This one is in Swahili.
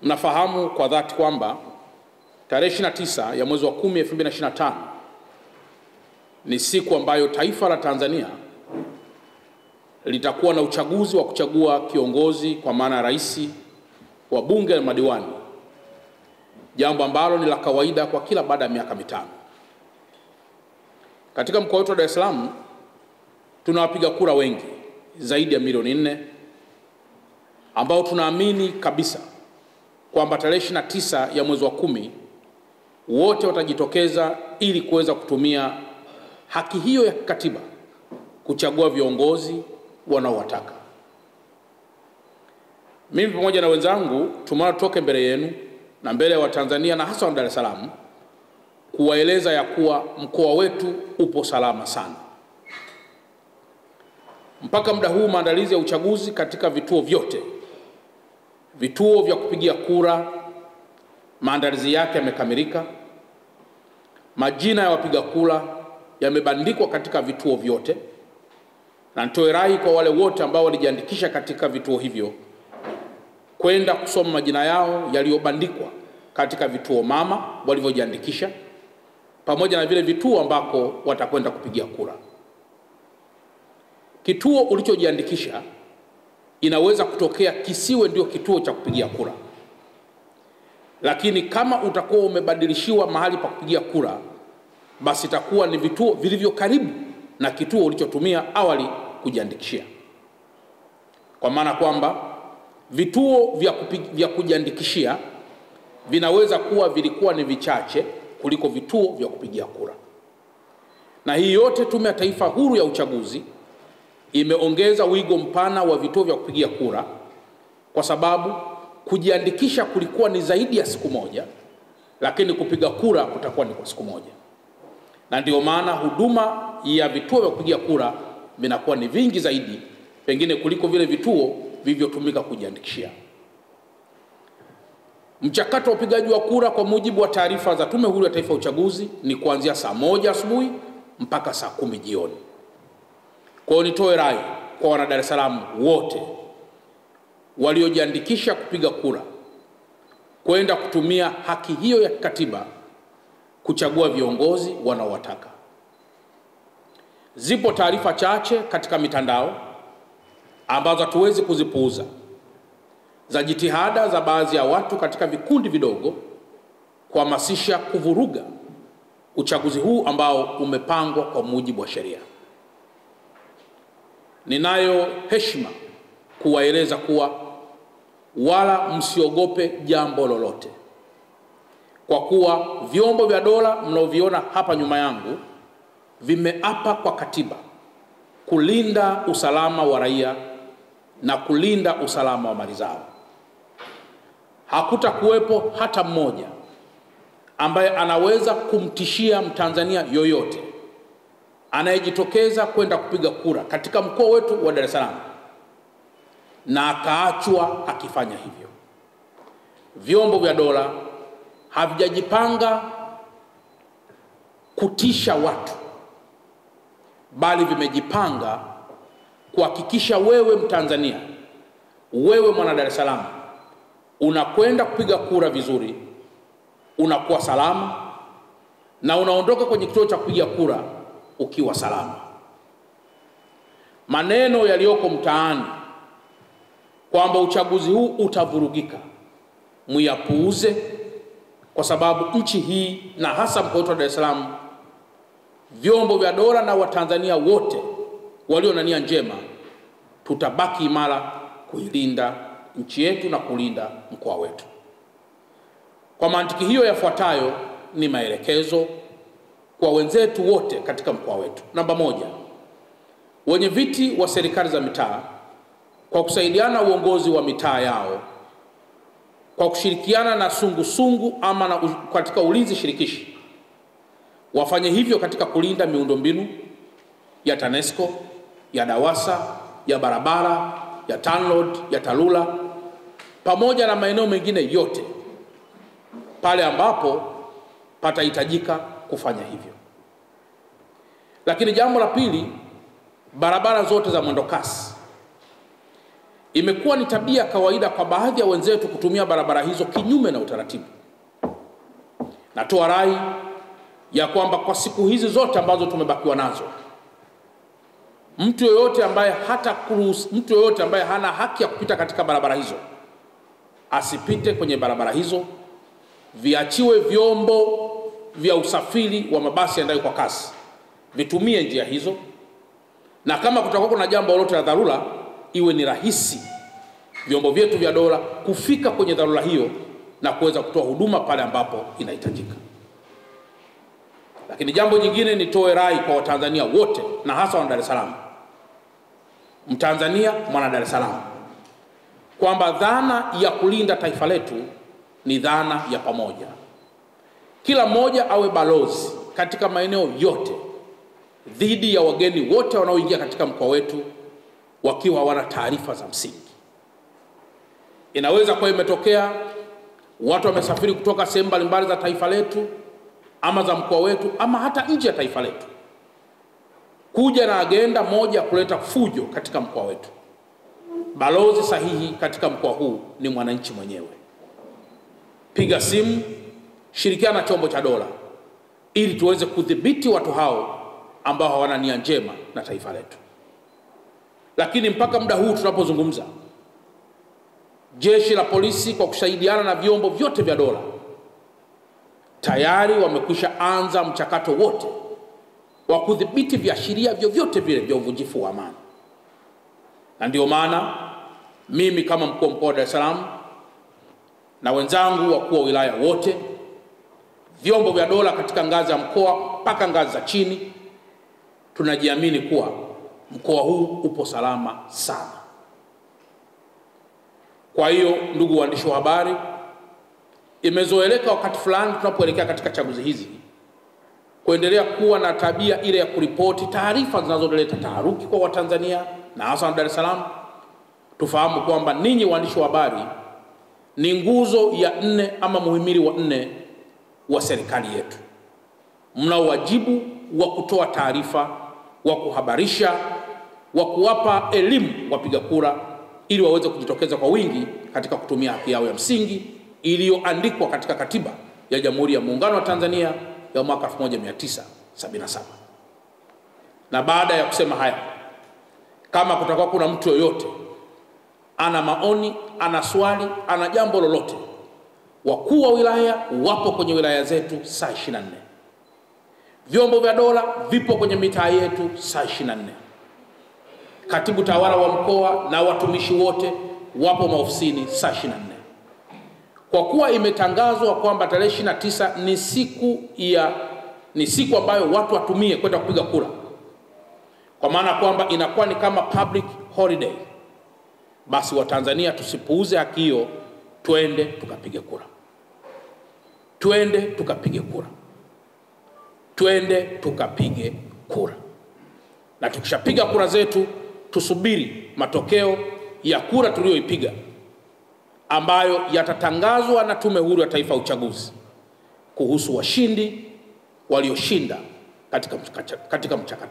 Mnafahamu kwa dhati kwamba tarehe 29 ya mwezi wa 10 2025 ni siku ambayo taifa la Tanzania litakuwa na uchaguzi wa kuchagua kiongozi kwa maana rais, wa bunge na madiwani, jambo ambalo ni la kawaida kwa kila baada ya miaka mitano. Katika mkoa wetu wa Dar es Salaam tuna wapiga kura wengi zaidi ya milioni 4 ambao tunaamini kabisa kwamba tarehe 29 ya mwezi wa 10 wote watajitokeza ili kuweza kutumia haki hiyo ya kikatiba kuchagua viongozi wanaowataka. Mimi pamoja na wenzangu tumeona tutoke mbele yenu na mbele ya Watanzania na hasa wa Dar es Salaam kuwaeleza ya kuwa mkoa wetu upo salama sana. Mpaka muda huu maandalizi ya uchaguzi katika vituo vyote, vituo vya kupigia kura, maandalizi yake yamekamilika. Majina ya wapiga kura yamebandikwa katika vituo vyote, na nitoe rai kwa wale wote ambao walijiandikisha katika vituo hivyo kwenda kusoma majina yao yaliyobandikwa katika vituo mama walivyojiandikisha, pamoja na vile vituo ambako watakwenda kupigia kura. Kituo ulichojiandikisha inaweza kutokea kisiwe ndio kituo cha kupigia kura, lakini kama utakuwa umebadilishiwa mahali pa kupigia kura, basi itakuwa ni vituo vilivyo karibu na kituo ulichotumia awali kujiandikishia. Kwa maana kwamba vituo vya kujiandikishia vinaweza kuwa vilikuwa ni vichache kuliko vituo vya kupigia kura. Na hii yote Tume ya Taifa Huru ya Uchaguzi imeongeza wigo mpana wa vituo vya kupigia kura, kwa sababu kujiandikisha kulikuwa ni zaidi ya siku moja, lakini kupiga kura kutakuwa ni kwa siku moja. Na ndio maana huduma ya vituo vya kupigia kura vinakuwa ni vingi zaidi pengine kuliko vile vituo vilivyotumika kujiandikishia. Mchakato wa upigaji wa kura kwa mujibu wa taarifa za Tume Huru ya Taifa ya Uchaguzi ni kuanzia saa 1 asubuhi mpaka saa 10 jioni. Kwa hiyo nitoe rai kwa wana Dar es Salaam wote waliojiandikisha kupiga kura kwenda kutumia haki hiyo ya kikatiba kuchagua viongozi wanaowataka. Zipo taarifa chache katika mitandao ambazo hatuwezi kuzipuuza za jitihada za baadhi ya watu katika vikundi vidogo kuhamasisha kuvuruga uchaguzi huu ambao umepangwa kwa mujibu wa sheria. Ninayo heshima kuwaeleza kuwa wala msiogope jambo lolote, kwa kuwa vyombo vya dola mnaoviona hapa nyuma yangu vimeapa kwa katiba kulinda usalama wa raia na kulinda usalama wa mali zao. Hakutakuwepo hata mmoja ambaye anaweza kumtishia Mtanzania yoyote anayejitokeza kwenda kupiga kura katika mkoa wetu wa Dar es Salaam na akaachwa akifanya hivyo. Vyombo vya dola havijajipanga kutisha watu, bali vimejipanga kuhakikisha wewe Mtanzania, wewe mwana Dar es Salaam, unakwenda kupiga kura vizuri, unakuwa salama na unaondoka kwenye kituo cha kupiga kura ukiwa salama. Maneno yaliyoko mtaani kwamba uchaguzi huu utavurugika, muyapuuze, kwa sababu nchi hii na hasa mkoa wetu wa Dar es Salaam, vyombo vya dola na Watanzania wote walio na nia njema tutabaki imara kuilinda nchi yetu na kulinda mkoa wetu. Kwa mantiki hiyo, yafuatayo ni maelekezo kwa wenzetu wote katika mkoa wetu. Namba 1, wenye viti wa serikali za mitaa kwa kusaidiana uongozi wa mitaa yao kwa kushirikiana na sungusungu ama katika ulinzi shirikishi, wafanye hivyo katika kulinda miundombinu ya TANESCO, ya DAWASA, ya barabara, ya TANROADS, ya TARURA, pamoja na maeneo mengine yote pale ambapo patahitajika kufanya hivyo. Lakini jambo la pili, barabara zote za mwendokasi Imekuwa ni tabia kawaida kwa baadhi ya wenzetu kutumia barabara hizo kinyume na utaratibu. Natoa rai ya kwamba kwa siku hizi zote ambazo tumebakiwa nazo, mtu yoyote ambaye hana haki ya kupita katika barabara hizo asipite kwenye barabara hizo. Viachiwe vyombo vya usafiri wa mabasi yaendayo kwa kasi vitumie njia hizo, na kama kutakuwa kuna jambo lolote la dharura, iwe ni rahisi vyombo vyetu vya dola kufika kwenye dharura hiyo na kuweza kutoa huduma pale ambapo inahitajika. Lakini jambo jingine, nitoe rai kwa Watanzania wote na hasa wana Dar es Salaam, Mtanzania mwana Dar es Salaam, kwamba dhana ya kulinda taifa letu ni dhana ya pamoja. Kila mmoja awe balozi katika maeneo yote dhidi ya wageni wote wanaoingia katika mkoa wetu wakiwa hawana taarifa za msingi. Inaweza kuwa imetokea watu wamesafiri kutoka sehemu mbalimbali za taifa letu ama za mkoa wetu ama hata nje ya taifa letu kuja na agenda moja kuleta fujo katika mkoa wetu. Balozi sahihi katika mkoa huu ni mwananchi mwenyewe. Piga simu, shirikiana na chombo cha dola ili tuweze kudhibiti watu hao ambao hawana nia njema na taifa letu. Lakini mpaka muda huu tunapozungumza, jeshi la polisi kwa kusaidiana na vyombo vyote vya dola tayari wamekwisha anza mchakato wote wa kudhibiti viashiria vyovyote vile vya uvunjifu wa amani. Na ndio maana mimi kama mkuu wa mkoa wa Dar es Salaam na wenzangu wakuu wa wilaya wote, vyombo vya dola katika ngazi ya mkoa mpaka ngazi za chini, tunajiamini kuwa mkoa huu upo salama sana. Kwa hiyo, ndugu waandishi wa habari, imezoeleka wakati fulani tunapoelekea katika chaguzi hizi kuendelea kuwa na tabia ile ya kuripoti taarifa zinazoleta taharuki kwa Watanzania na hasa Dar es Salaam. Tufahamu kwamba ninyi waandishi wa habari ni nguzo ya 4 ama muhimili wa 4 wa serikali yetu. Mna wajibu wa kutoa taarifa, wa kuhabarisha, wa kuwapa elimu wapiga kura ili waweze kujitokeza kwa wingi katika kutumia haki yao ya msingi iliyoandikwa katika Katiba ya Jamhuri ya Muungano wa Tanzania ya mwaka 1977. Na baada ya kusema haya, kama kutakuwa kuna mtu yoyote ana maoni, ana swali, ana jambo lolote, wakuu wa wilaya wapo kwenye wilaya zetu saa 24. Vyombo vya dola vipo kwenye mitaa yetu saa 24. Katibu tawala wa mkoa na watumishi wote wapo maofisini saa 24. Kwa kuwa imetangazwa kwamba tarehe 29 ni siku ambayo watu watumie kwenda kupiga kura, kwa maana kwamba inakuwa ni kama public holiday, basi Watanzania tusipuuze haki hiyo, twende tukapige kura. Twende tukapige kura. Twende tukapige kura. Na tukishapiga kura zetu, tusubiri matokeo ya kura tuliyoipiga ambayo yatatangazwa na Tume Huru ya Taifa ya Uchaguzi kuhusu washindi walioshinda katika mchakato.